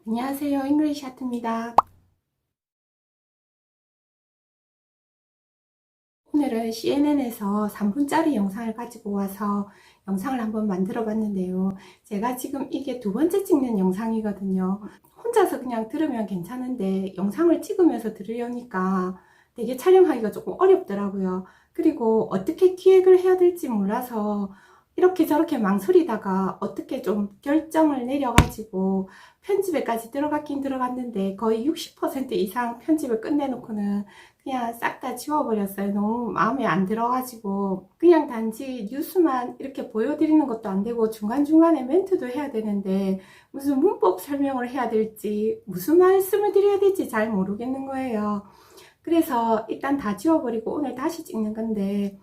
안녕하세요. 잉글리시 하트입니다. 오늘은 CNN에서 3분짜리 영상을 가지고 와서 영상을 한번 만들어 봤는데요. 제가 지금 이게 두 번째 찍는 영상이거든요. 혼자서 그냥 들으면 괜찮은데 영상을 찍으면서 들으려니까 되게 촬영하기가 조금 어렵더라고요. 그리고 어떻게 기획을 해야 될지 몰라서 이렇게 저렇게 망설이다가 어떻게 좀 결정을 내려가지고 편집에까지 들어갔긴 들어갔는데 거의 60% 이상 편집을 끝내놓고는 그냥 싹 다 지워버렸어요. 너무 마음에 안 들어가지고 그냥 단지 뉴스만 이렇게 보여드리는 것도 안 되고 중간중간에 멘트도 해야 되는데 무슨 문법 설명을 해야 될지 무슨 말씀을 드려야 될지 잘 모르겠는 거예요. 그래서 일단 다 지워버리고 오늘 다시 찍는 건데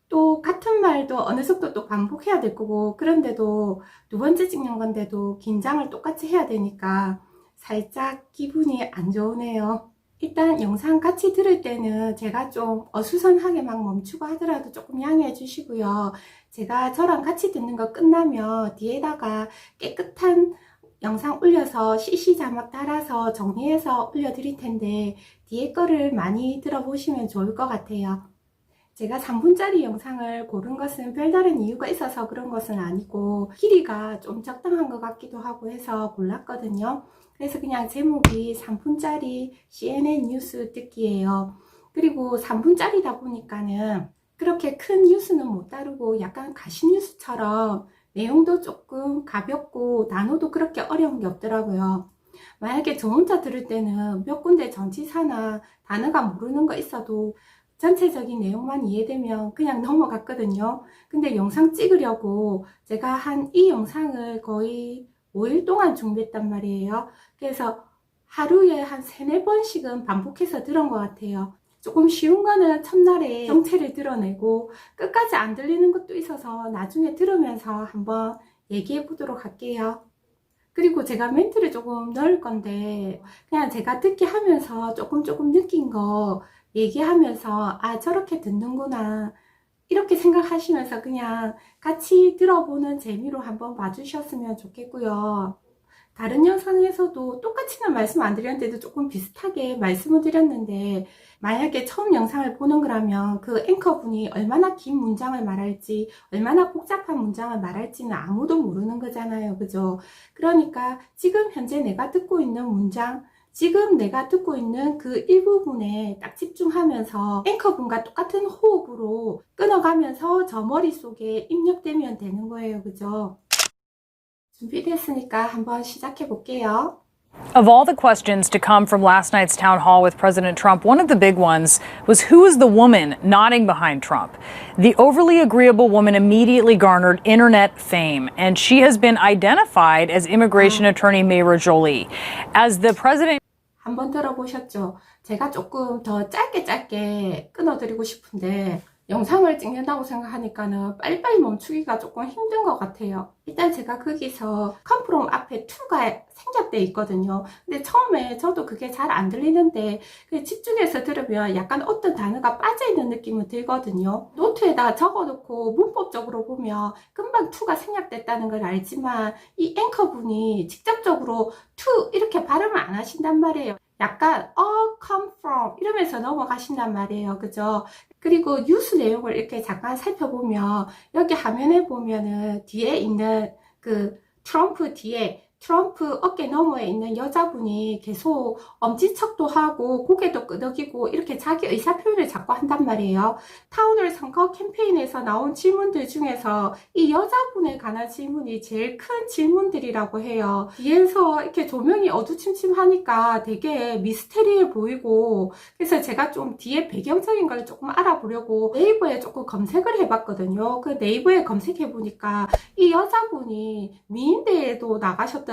또 같은 말도 어느 정도 또 반복해야 될 거고 그런데도 두 번째 찍는 건데도 긴장을 똑같이 해야 되니까 살짝 기분이 안 좋으네요. 일단 영상 같이 들을 때는 제가 좀 어수선하게 막 멈추고 하더라도 조금 양해해 주시고요. 제가 저랑 같이 듣는 거 끝나면 뒤에다가 깨끗한 영상 올려서 CC 자막 달아서 정리해서 올려드릴 텐데 뒤에 거를 많이 들어보시면 좋을 것 같아요. 제가 3분짜리 영상을 고른 것은 별다른 이유가 있어서 그런 것은 아니고 길이가 좀 적당한 것 같기도 하고 해서 골랐거든요. 그래서 그냥 제목이 3분짜리 CNN 뉴스 듣기예요. 그리고 3분짜리다 보니까는 그렇게 큰 뉴스는 못 다루고 약간 가십 뉴스처럼 내용도 조금 가볍고 단어도 그렇게 어려운 게 없더라고요. 만약에 저 혼자 들을 때는 몇 군데 전치사나 단어가 모르는 거 있어도 전체적인 내용만 이해되면 그냥 넘어갔거든요. 근데 영상 찍으려고 제가 이 영상을 거의 5일 동안 준비했단 말이에요. 그래서 하루에 한 3-4번씩은 반복해서 들은 것 같아요. 조금 쉬운 거는 첫날에 정체를 드러내고 끝까지 안 들리는 것도 있어서 나중에 들으면서 한번 얘기해 보도록 할게요. 그리고 제가 멘트를 조금 넣을 건데 그냥 제가 듣기 하면서 조금 느낀 거 얘기하면서 아 저렇게 듣는구나 이렇게 생각하시면서 그냥 같이 들어보는 재미로 한번 봐주셨으면 좋겠고요. 다른 영상에서도 똑같이는 말씀 안 드렸는데도 조금 비슷하게 말씀을 드렸는데 만약에 처음 영상을 보는 거라면 그 앵커분이 얼마나 긴 문장을 말할지 얼마나 복잡한 문장을 말할지는 아무도 모르는 거잖아요. 그죠? 그러니까 지금 현재 내가 듣고 있는 문장 지금 내가 듣고 있는 그 일부분에 딱 집중하면서 앵커분과 똑같은 호흡으로 끊어가면서 저 머릿속에 입력되면 되는 거예요. 그죠? 준비됐으니까 한번 시작해 볼게요. Of all the questions to come from last night's town hall with President Trump, one of the big ones was who is the woman nodding behind Trump? The overly agreeable woman immediately garnered internet fame, and she has been identified as immigration attorney Mayra Jolie. As the president 한번 들어보셨죠? 제가 조금 더 짧게 끊어드리고 싶은데 영상을 찍는다고 생각하니까는 빨리빨리 멈추기가 조금 힘든 것 같아요. 일단 제가 거기서 come from 앞에 to가 생략돼 있거든요. 근데 처음에 저도 그게 잘 안 들리는데 집중해서 들으면 약간 어떤 단어가 빠져있는 느낌은 들거든요. 노트에다 적어놓고 문법적으로 보면 금방 to가 생략됐다는 걸 알지만 이 앵커분이 직접적으로 to 이렇게 발음을 안 하신단 말이에요. 약간 come from 이러면서 넘어가신단 말이에요. 그죠? 그리고 뉴스 내용을 이렇게 잠깐 살펴보면 여기 화면에 보면은 뒤에 있는 그 트럼프 뒤에 트럼프 어깨 너머에 있는 여자분이 계속 엄지척도 하고 고개도 끄덕이고 이렇게 자기 의사표현을 자꾸 한단 말이에요. 타운홀 선거 캠페인에서 나온 질문들 중에서 이 여자분에 관한 질문이 제일 큰 질문들이라고 해요. 뒤에서 이렇게 조명이 어두침침하니까 되게 미스테리해 보이고 그래서 제가 좀 뒤에 배경적인 걸 조금 알아보려고 네이버에 조금 검색을 해봤거든요. 그 네이버에 검색해보니까 이 여자분이 미인대에도 나가셨더라고요.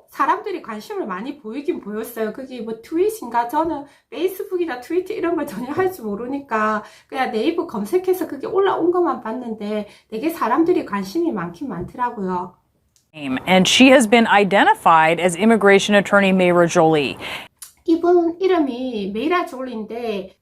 사람들이 관심을 많이 보이긴 보였어요. 그게 뭐 트윗인가? 저는 페이스북이나 트위터 이런 걸 전혀 할 줄 모르니까 그냥 네이버 검색해서 그게 올라온 것만 봤는데 되게 사람들이 관심이 많긴 많더라고요. and she has been identified as immigration attorney Mayra Jolie. 이분 이름이 메이라 졸리인데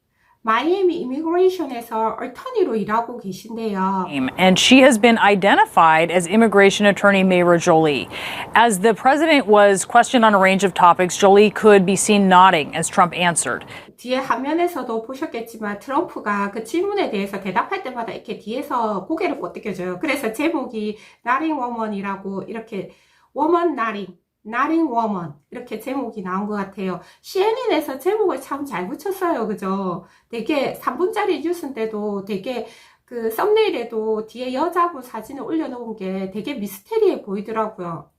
마이애미 이미그레이션에서 어터니로 일하고 계신데요. And she has been identified as immigration attorney Mayra Jolie. As the president was questioned on a range of topics, Jolie could be seen nodding as Trump answered. 뒤에 화면에서도 보셨겠지만 트럼프가 그 질문에 대해서 대답할 때마다 이렇게 뒤에서 고개를 끄덕여줘요. 그래서 제목이 Nodding Woman이라고 이렇게 Woman Nodding, Nodding Woman 이렇게 제목이 나온 것 같아요. CNN에서 제목을 참 잘 붙였어요. 그죠? 되게 3분짜리 뉴스인데도 되게 그 썸네일에도 뒤에 여자분 사진을 올려놓은 게 되게 미스테리해 보이더라고요.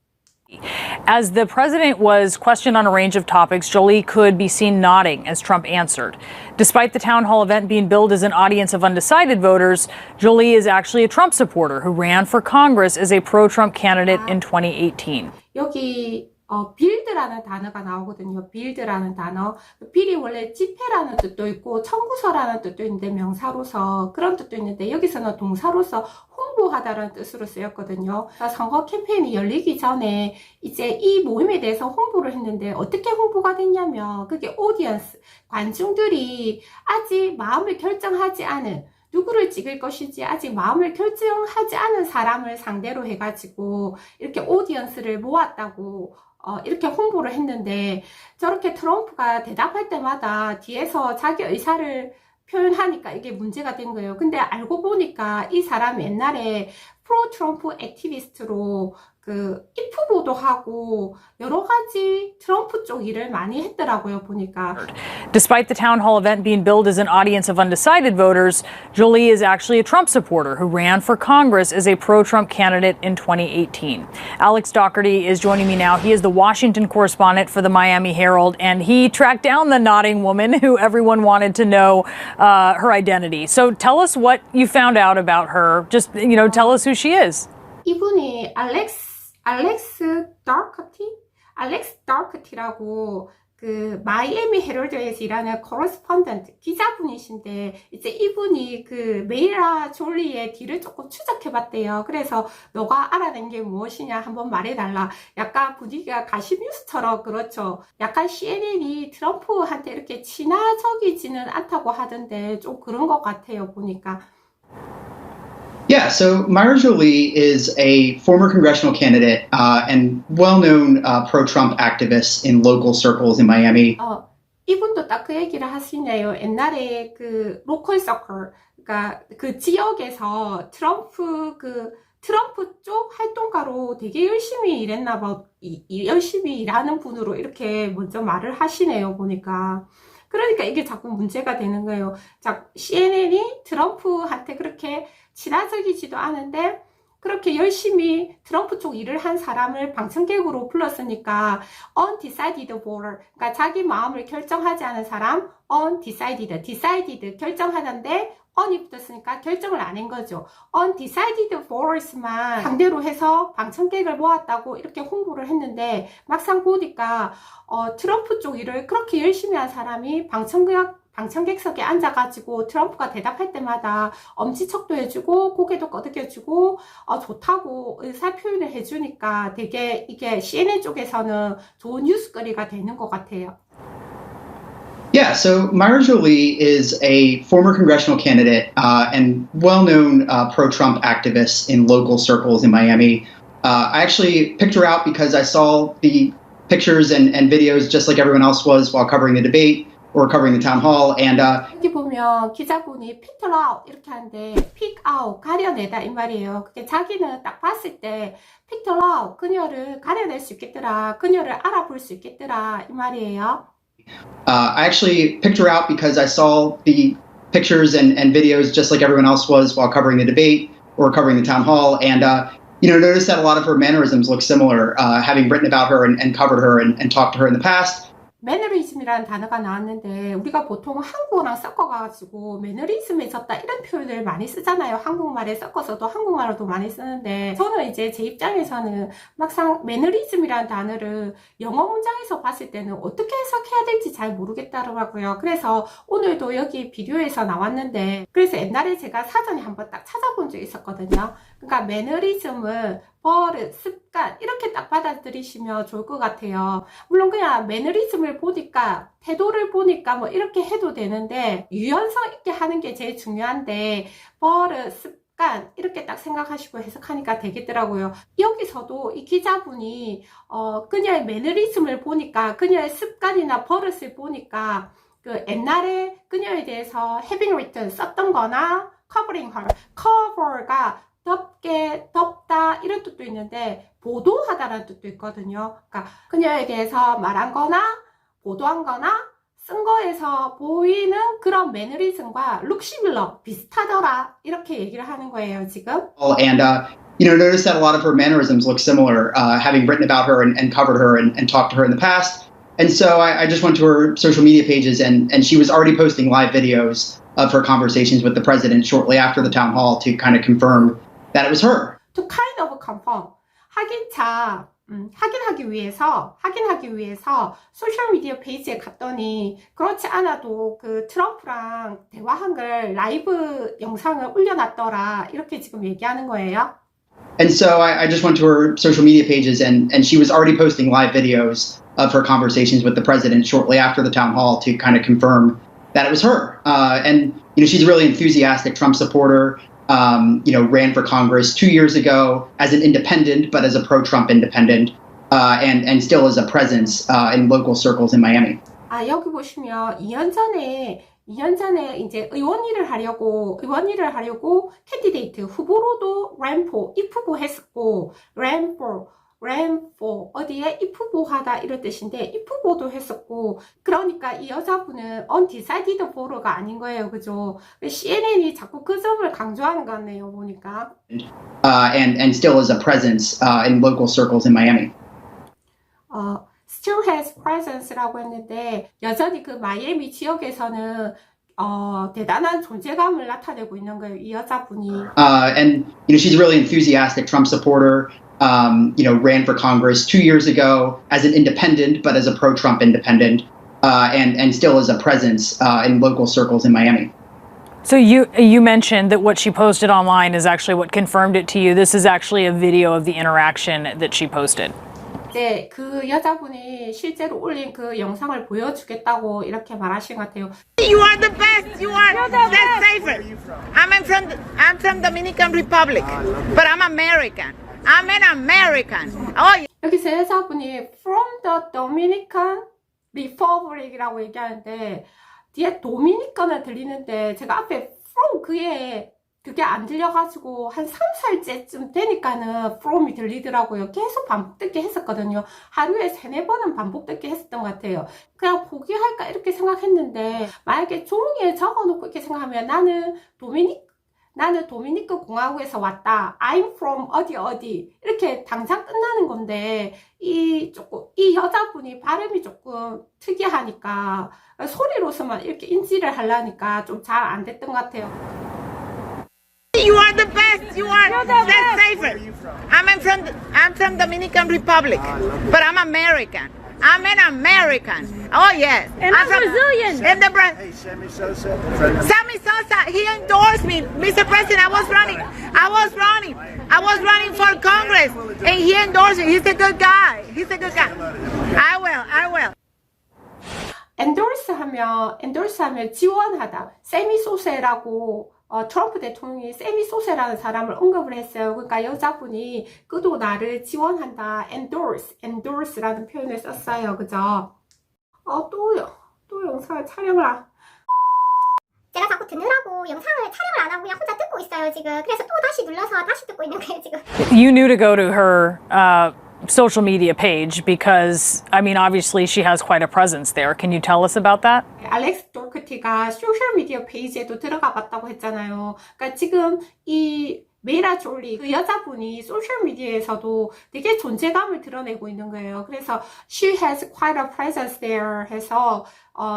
As the president was questioned on a range of topics, Jolie could be seen nodding as Trump answered. Despite the town hall event being billed as an audience of undecided voters, Jolie is actually a Trump supporter who ran for Congress as a pro-Trump candidate in 2018. 여기 빌드라는 단어가 나오거든요. 빌드라는 단어. 빌이 원래 집회라는 뜻도 있고 청구서라는 뜻도 있는데 명사로서 그런 뜻도 있는데 여기서는 동사로서 홍보하다라는 뜻으로 쓰였거든요. 선거 캠페인이 열리기 전에 이제 이 모임에 대해서 홍보를 했는데 어떻게 홍보가 됐냐면 그게 오디언스, 관중들이 아직 마음을 결정하지 않은 누구를 찍을 것인지 아직 마음을 결정하지 않은 사람을 상대로 해가지고 이렇게 오디언스를 모았다고 이렇게 홍보를 했는데 저렇게 트럼프가 대답할 때마다 뒤에서 자기 의사를 표현하니까 이게 문제가 된 거예요. 근데 알고 보니까 이 사람이 옛날에 프로 트럼프 액티비스트로 그 if보도 하고 여러 가지 트럼프 쪽 일을 많이 했더라고요, 보니까. Despite the town hall event being billed as an audience of undecided voters, Jolie is actually a Trump supporter who ran for Congress as a pro-Trump candidate in 2018. Alex Doherty is joining me now. He is the Washington correspondent for the Miami Herald, and he tracked down the nodding woman who everyone wanted to know her identity. So tell us what you found out about her. Just, tell us who she is. 이분이 알렉스 다커티라고 그 마이애미 헤럴드에서 일하는 코러스펀던트 기자분이신데 이제 이분이 그 메이라 졸리의 뒤를 조금 추적해봤대요. 그래서 너가 알아낸 게 무엇이냐 한번 말해달라. 약간 분위기가 가시뉴스처럼 그렇죠. 약간 CNN이 트럼프한테 이렇게 친화적이지는 않다고 하던데 좀 그런 것 같아요 보니까. Yeah, so Mayra Jolie is a former congressional candidate and well-known pro-Trump activist in local circles in Miami. 이분도 딱 그 얘기를 하시네요. 옛날에 그 로컬 서클, 그러니까 그 지역에서 트럼프 쪽 활동가로 되게 열심히 일했나 봐. 열심히 일하는 분으로 이렇게 먼저 말을 하시네요, 보니까. 그러니까 이게 자꾸 문제가 되는 거예요. CNN이 트럼프한테 그렇게 친화적이지도 않은데 그렇게 열심히 트럼프 쪽 일을 한 사람을 방청객으로 불렀으니까 undecided voter, 그러니까 자기 마음을 결정하지 않은 사람, decided 결정하는데 on이 붙었으니까 결정을 안 한 거죠. undecided voters만 상대로 해서 방청객을 모았다고 이렇게 홍보를 했는데 막상 보니까 트럼프 쪽 일을 그렇게 열심히 한 사람이 방청객석에 앉아가지고 트럼프가 대답할 때마다 엄지척도 해주고 고개도 끄덕여주고 좋다고 의사표현을 해주니까 되게 이게 CNN 쪽에서는 좋은 뉴스거리가 되는 것 같아요. Yeah, so Mayra Jolie is a former congressional candidate and well-known pro-Trump activist in local circles in Miami. I actually picked her out because I saw the pictures and videos just like everyone else was while covering the debate or covering the town hall. And 여기 보면 기자분이 pick out 이렇게 하는데 pick out 가려내다 이 말이에요. 그게 자기는 딱 봤을 때 pick out 그녀를 가려낼 수 있겠더라, 그녀를 알아볼 수 있겠더라 이 말이에요. I actually picked her out because I saw the pictures and videos just like everyone else was while covering the debate or covering the town hall. And noticed that a lot of her mannerisms look similar, having written about her and covered her and talked to her in the past. 매너리즘이라는 단어가 나왔는데 우리가 보통 한국어랑 섞어가지고 매너리즘에 졌다 이런 표현을 많이 쓰잖아요. 한국말에 섞어서도 한국말로도 많이 쓰는데 저는 이제 제 입장에서는 막상 매너리즘이라는 단어를 영어 문장에서 봤을 때는 어떻게 해석해야 될지 잘 모르겠더라고요. 그래서 오늘도 여기 비디오에서 나왔는데 그래서 옛날에 제가 사전에 한번 딱 찾아본 적이 있었거든요. 그러니까 매너리즘을 버릇, 습관 이렇게 딱 받아들이시면 좋을 것 같아요. 물론 그냥 매너리즘을 보니까 태도를 보니까 뭐 이렇게 해도 되는데 유연성 있게 하는 게 제일 중요한데 버릇, 습관 이렇게 딱 생각하시고 해석하니까 되겠더라고요. 여기서도 이 기자분이 그녀의 매너리즘을 보니까 그녀의 습관이나 버릇을 보니까 그 옛날에 그녀에 대해서 having written 썼던 거나 covering her, cover가 덮다 이런 뜻도 있는데 보도하다라는 뜻도 있거든요. 그러니까 그녀에 대해서 말한 거나 보도한 거나 쓴 거에서 보이는 그런 매너리즘과 look similar, 비슷하더라 이렇게 얘기를 하는 거예요 지금. And notice that a lot of her mannerisms look similar, having written about her and covered her and talked to her in the past. And so I just went to her social media pages, and she was already posting live videos of her conversations with the president shortly after the town hall to kind of confirm that it was her. To kind of confirm. 확인하기 위해서 소셜미디어 페이지에 갔더니 그렇지 않아도 그 트럼프랑 대화한 걸 라이브 영상을 올려놨더라 이렇게 지금 얘기하는 거예요. And so I just went to her social media pages, and she was already posting live videos of her conversations with the president shortly after the town hall to kind of confirm that it was her. And she's a really enthusiastic Trump supporter. Ran for Congress 2 years ago as an independent, but as a pro-Trump independent, and still is a presence in local circles in Miami. 여기 보시면 2년 전에 이제 의원 일을 하려고 캔디데이트 후보로도 입후보 했었고, ran for 어디에 입후보하다 이런 뜻인데 입후보도 했었고, 그러니까 이 여자분은 undecided voters 아닌 거예요, 그죠? CNN이 자꾸 그 점을 강조하는 것 같네요, 보니까. And still is a presence in local circles in Miami. Still has presence라고 했는데 여전히 그 마이애미 지역에서는 대단한 존재감을 나타내고 있는 거예요, 이 여자분이. And she's a really enthusiastic Trump supporter. Ran for Congress 2 years ago as an independent, but as a pro-Trump independent, and still is a presence in local circles in Miami. So you mentioned that what she posted online is actually what confirmed it to you. This is actually a video of the interaction that she posted. 네, 그 여자분이 실제로 올린 그 영상을 보여주겠다고 이렇게 말하신 것 같아요. You are the best. You are the safest. I'm from Dominican Republic, but I'm American. I'm an American. Oh, 여기서 여자분이 from the Dominican Republic이라고 얘기하는데 뒤에 도미니칸을 들리는데 제가 앞에 from 그게 안 들려가지고 한 3살째쯤 되니까는 from이 들리더라고요. 계속 반복듣기 했었거든요. 하루에 3-4번은 반복듣기 했었던 것 같아요. 그냥 포기할까 이렇게 생각했는데 만약에 종이에 적어놓고 이렇게 생각하면 나는 도미니크 공화국에서 왔다. I'm from 어디 이렇게 당장 끝나는 건데 이 여자분이 발음이 조금 특이하니까 소리로서만 이렇게 인지를 하려니까 좀 잘 안 됐던 것 같아요. you are the best. You are the safest. I'm from Dominican Republic, but I'm American. I'm an American. Oh yes. And I'm Brazilian. And the Hey, Sammy Sosa. Sammy Sosa, he endorsed me, Mr. President. I was running for Congress, and he endorsed me. He's a good guy. I will. endorse 하면 지원하다. 세미 소세라고 트럼프 대통령이 세미 소세라는 사람을 언급을 했어요. 그러니까 여자분이 그도 나를 지원한다. endorse라는 표현을 썼어요. 그죠? 또 영상을 제가 자꾸 듣느라고 영상을 촬영을 안 하고 그냥 혼자 듣고 있어요 지금. 그래서 또 다시 눌러서 다시 듣고 있는 거예요 지금. You knew to go to her social media page because, I mean, obviously she has quite a presence there. Can you tell us about that? 알렉스 도커티가 소셜미디어 페이지에도 들어가 봤다고 했잖아요. 그러니까 지금 이 메이라 졸리 그 여자분이 소셜미디어에서도 되게 존재감을 드러내고 있는 거예요. 그래서 she has quite a presence there 해서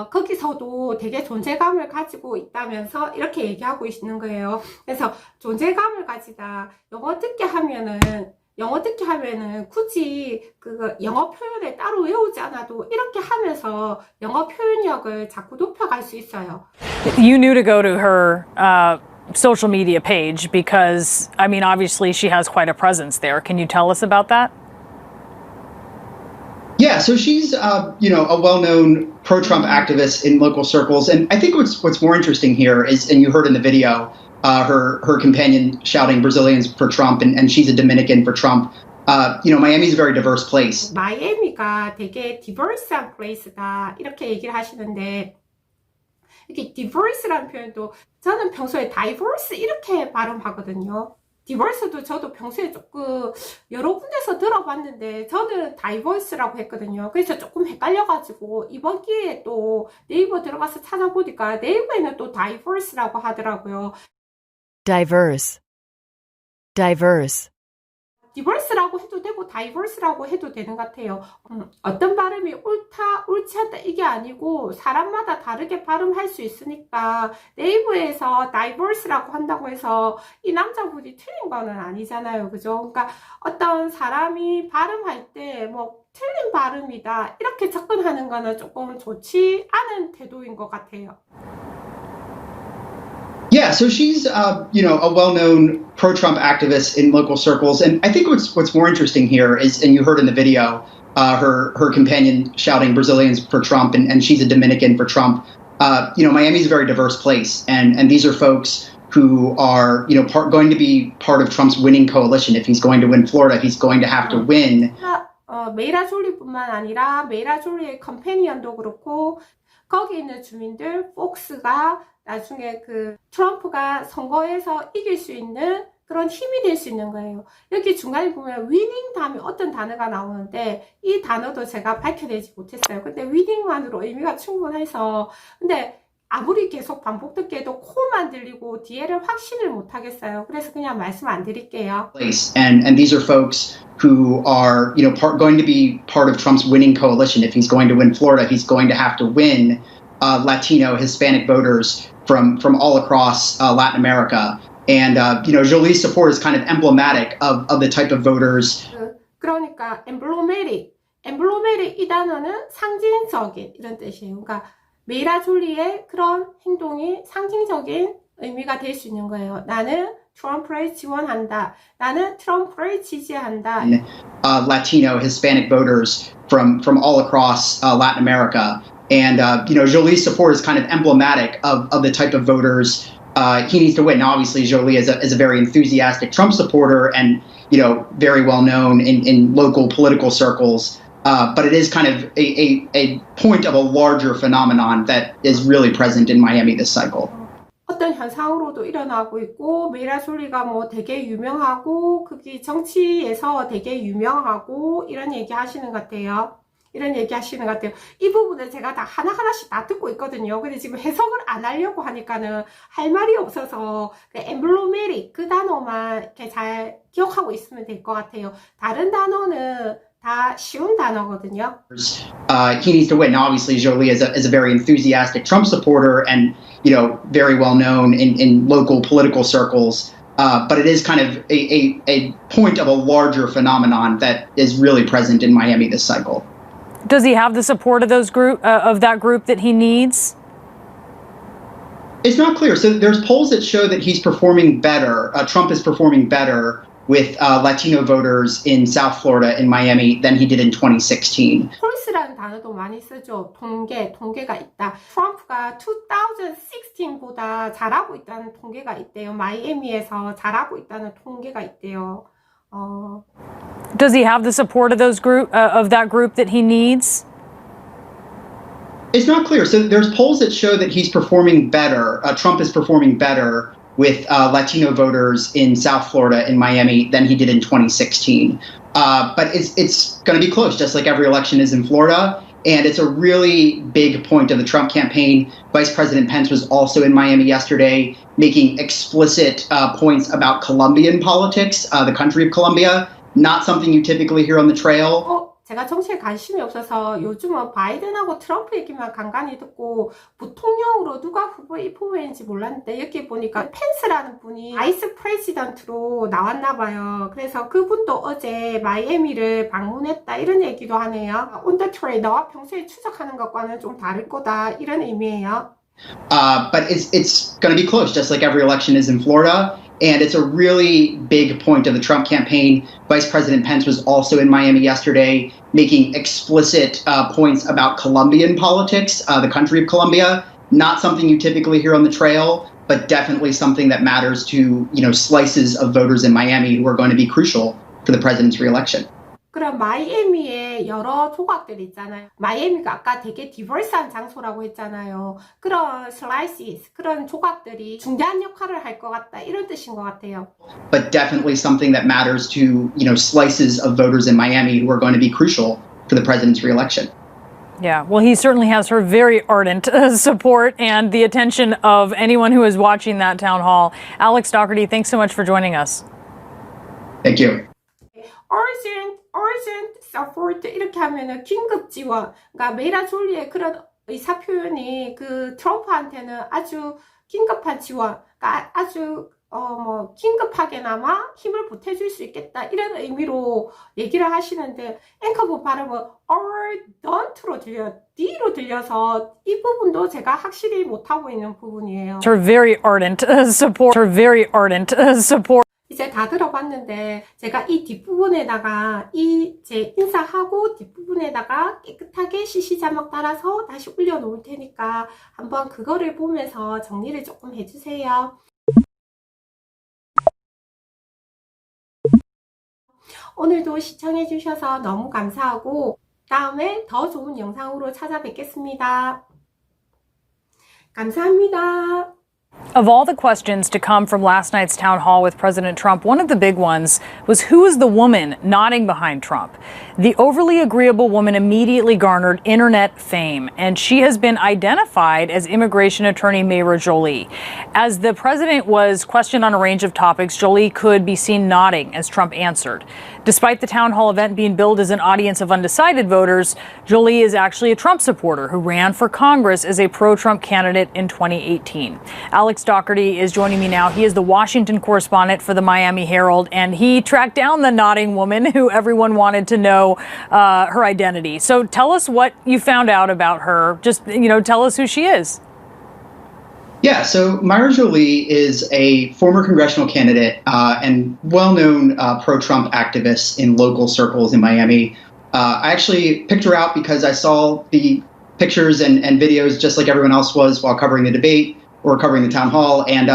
거기서도 되게 존재감을 가지고 있다면서 이렇게 얘기하고 있는 거예요. 그래서 존재감을 가지다 영어 듣기 하면은 굳이 그 영어 표현을 따로 외우지 않아도 이렇게 하면서 영어 표현력을 자꾸 높여갈 수 있어요. You knew to go to her social media page because, I mean, obviously she has quite a presence there. Can you tell us about that? Yeah, so she's a well-known pro-Trump activist in local circles, and I think what's more interesting here is, and you heard in the video, her companion shouting Brazilians for Trump, and she's a Dominican for Trump. Miami's a very diverse place. 마이애미가 되게 디버스한 플레이스다 이렇게 얘기를 하시는데 이렇게 디버스라는 표현도 저는 평소에 다이버스 이렇게 발음하거든요. 디버스도 저도 평소에 조금 여러 군데서 들어봤는데 저는 다이버스라고 했거든요. 그래서 조금 헷갈려가지고 이번 기회에 또 네이버 들어가서 찾아보니까 네이버에는 또 다이버스라고 하더라고요. diverse, diverse, 디버스라고 해도 되고 다이버스라고 해도 되는 것 같아요. 어떤 발음이 옳다, 옳지 않다 이게 아니고 사람마다 다르게 발음할 수 있으니까 네이버에서 다이버스라고 한다고 해서 이 남자분이 틀린 거는 아니잖아요. 그죠? 그러니까 어떤 사람이 발음할 때 뭐 틀린 발음이다 이렇게 접근하는 거는 조금 좋지 않은 태도인 것 같아요. Yeah, so she's a well-known pro-Trump activist in local circles, and I think what's more interesting here is, and you heard in the video, her companion shouting Brazilians for Trump, and she's a Dominican for Trump. Miami's a very diverse place, and these are folks who are going to be part of Trump's winning coalition. If he's going to win Florida, he's going to have to win. 메이라 졸리뿐만 아니라 메이라 졸리의 컴패니언도 그렇고 거기 있는 주민들 폭스가 나중에 그 트럼프가 선거에서 이길 수 있는 그런 힘이 될 수 있는 거예요. 여기 중간에 보면 위닝 다음에 어떤 단어가 나오는데 이 단어도 제가 밝혀내지 못했어요. 근데 위닝만으로 의미가 충분해서 근데 아무리 계속 반복듣기에도 코만 들리고 뒤에를 확신을 못 하겠어요. 그래서 그냥 말씀 안 드릴게요. And these are folks who are going to be part of Trump's winning coalition. If he's going to win Florida, he's going to have to win Latino, Hispanic voters from all across Latin America. And Jolie's support is kind of emblematic of the type of voters. 그러니까 emblematic 이 단어는 상징적인 이런 뜻이에요. 그러니까 메이라 졸리의 그런 행동이 상징적인 의미가 될 수 있는 거예요. 나는 트럼프를 지원한다. 나는 트럼프를 지지한다. Latino, Hispanic voters from all across Latin America. And, Jolie's support is kind of emblematic of the type of voters he needs to win. Now, obviously, Jolie is a very enthusiastic Trump supporter and, very well known in local political circles. But it is kind of a point of a larger phenomenon that is really present in Miami this cycle. 어떤 현상으로도 일어나고 있고 메이라 졸리가 뭐 되게 유명하고 그게 정치에서 되게 유명하고 이런 얘기 하시는 것 같아요. 이 부분을 제가 다 하나하나씩 다 듣고 있거든요. 근데 지금 해석을 안 하려고 하니까는 할 말이 없어서 엠블로메릭 그 단어만 이렇게 잘 기억하고 있으면 될 것 같아요. 다른 단어는 다 쉬운 단어거든요. He needs to win. Now, obviously, Jolie is a very enthusiastic Trump supporter and, very well known in local political circles. But it is kind of a point of a larger phenomenon that is really present in Miami this cycle. Does he have the support of that group that he needs? It's not clear. So there's polls that show that he's performing better. Trump is performing better with Latino voters in South Florida, in Miami, than he did in 2016. 폴스라는 단어도 많이 쓰죠. 통계가 있다. 트럼프가 2016보다 잘하고 있다는 통계가 있대요. 마이애미에서 잘하고 있다는 통계가 있대요. Does he have the support of that group that he needs? It's not clear. So there's polls that show that he's performing better. Trump is performing better with Latino voters in South Florida, in Miami, than he did in 2016. But it's going to be close, just like every election is in Florida. And it's a really big point of the Trump campaign. Vice President Pence was also in Miami yesterday, making explicit points about Colombian politics, the country of Colombia, not something you typically hear on the trail. 제가 정치에 관심이 없어서 요즘은 바이든하고 트럼프 얘기만 간간히 듣고 부통령으로 누가 후보인지 몰랐는데 여기 보니까 펜스라는 분이 바이스 프레지던트로 나왔나 봐요. 그래서 그분도 어제 마이애미를 방문했다 이런 얘기도 하네요. On the trail, 너와 평소에 추적하는 것과는 좀 다를 거다 이런 의미예요. But it's going to be close, just like every election is in Florida. And it's a really big point of the Trump campaign. Vice President Pence was also in Miami yesterday, making explicit points about Colombian politics, the country of Colombia. Not something you typically hear on the trail, but definitely something that matters to, slices of voters in Miami who are going to be crucial for the president's reelection. 그럼 마이애미에 여러 조각들 있잖아요. 마이애미가 아까 되게 디버스한 장소라고 했잖아요. 그런 슬라이시스, 그런 조각들이 중대한 역할을 할 것 같다, 이런 뜻인 것 같아요. But definitely something that matters to, slices of voters in Miami who are going to be crucial for the president's reelection. Yeah, well, he certainly has her very ardent support and the attention of anyone who is watching that town hall. Alex Doherty, thanks so much for joining us. Thank you. urgent support 이렇게 하면은 긴급 지원. 그러니까 메이라 졸리의 그런 의사 표현이 그 트럼프한테는 아주 긴급한 지원, 그러니까 아주 긴급하게나마 힘을 보태줄 수 있겠다, 이런 의미로 얘기를 하시는데, 앵커분 발음은 ardent로 들려요. D로 들려서 이 부분도 제가 확실히 못하고 있는 부분이에요. Her very ardent support. Her very ardent support. 이제 다 들어봤는데, 제가 이 뒷부분에다가 제 인사하고 뒷부분에다가 깨끗하게 CC 자막 따라서 다시 올려놓을 테니까 한번 그거를 보면서 정리를 조금 해주세요. 오늘도 시청해주셔서 너무 감사하고, 다음에 더 좋은 영상으로 찾아뵙겠습니다. 감사합니다. Of all the questions to come from last night's town hall with President Trump, one of the big ones was who is the woman nodding behind Trump? The overly agreeable woman immediately garnered internet fame, and she has been identified as immigration attorney Mayra Jolie. As the president was questioned on a range of topics, Jolie could be seen nodding as Trump answered. Despite the town hall event being billed as an audience of undecided voters, Jolie is actually a Trump supporter who ran for Congress as a pro-Trump candidate in 2018. Alex Doherty is joining me now. He is the Washington correspondent for the Miami Herald, and he tracked down the nodding woman who everyone wanted to know her identity. So tell us what you found out about her. Just, tell us who she is. Yeah, so Mayra Jolie is a former congressional candidate and well-known pro-Trump activist in local circles in Miami. I actually picked her out because I saw the pictures and videos just like everyone else was while covering the debate or covering the town hall, and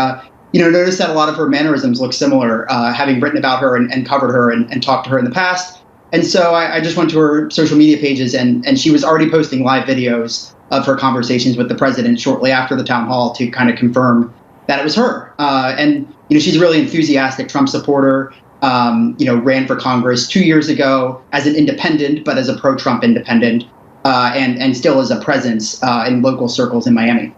noticed that a lot of her mannerisms look similar, having written about her and covered her and talked to her in the past. And so I just went to her social media pages, and she was already posting live videos of her conversations with the president shortly after the town hall to kind of confirm that it was her. And she's a really enthusiastic Trump supporter. Ran for Congress 2 years ago as an independent, but as a pro-Trump independent, and still is a presence in local circles in Miami.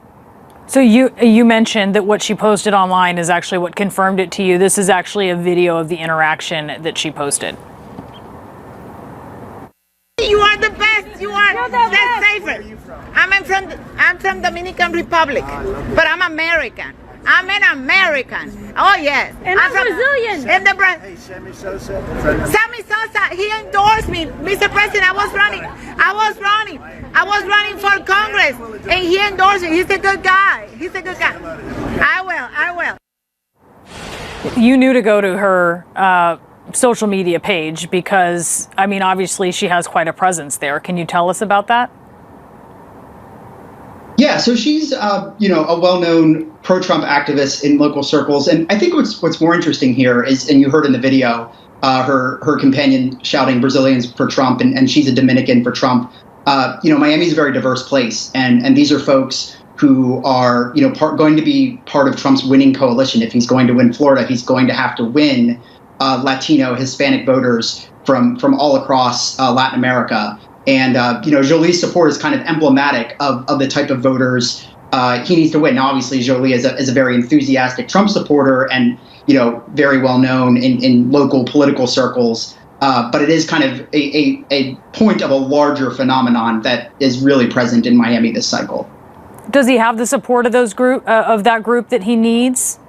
So you mentioned that what she posted online is actually what confirmed it to you. This is actually a video of the interaction that she posted. You are the best. You are the favorite. I'm from Dominican Republic, but I'm American. I'm an American. Oh yes. And I'm Brazilian. And the Hey, Sammy Sosa. Sammy Sosa, he endorsed me, Mr. President. I was running for Congress, and he endorsed me. He's a good guy. I will. You knew to go to her social media page because, obviously she has quite a presence there. Can you tell us about that? Yeah, so she's a well-known pro-Trump activist in local circles, and I think what's more interesting here is, and you heard in the video, her companion shouting Brazilians for Trump, and she's a Dominican for Trump. Miami's a very diverse place, and these are folks who are going to be part of Trump's winning coalition. If he's going to win Florida, he's going to have to win Latino, Hispanic voters from all across Latin America. And, Jolie's support is kind of emblematic of the type of voters he needs to win. Now, obviously, Jolie is a very enthusiastic Trump supporter and, very well known in local political circles. But it is kind of a point of a larger phenomenon that is really present in Miami this cycle. Does he have the support of that group that he needs?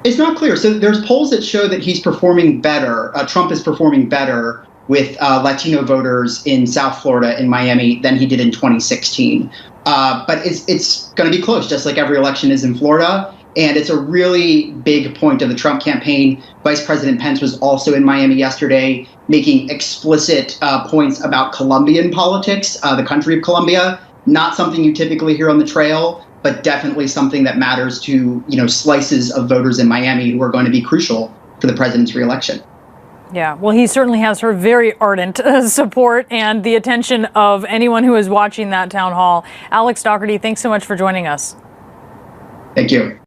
It's not clear. So there's polls that show that he's performing better. Trump is performing better with Latino voters in South Florida and Miami than he did in 2016. But it's going to be close, just like every election is in Florida. And it's a really big point of the Trump campaign. Vice President Pence was also in Miami yesterday, making explicit points about Colombian politics, the country of Colombia. Not something you typically hear on the trail, but definitely something that matters to, slices of voters in Miami who are going to be crucial for the president's reelection. Yeah, well, he certainly has her very ardent support and the attention of anyone who is watching that town hall. Alex Dougherty, thanks so much for joining us. Thank you.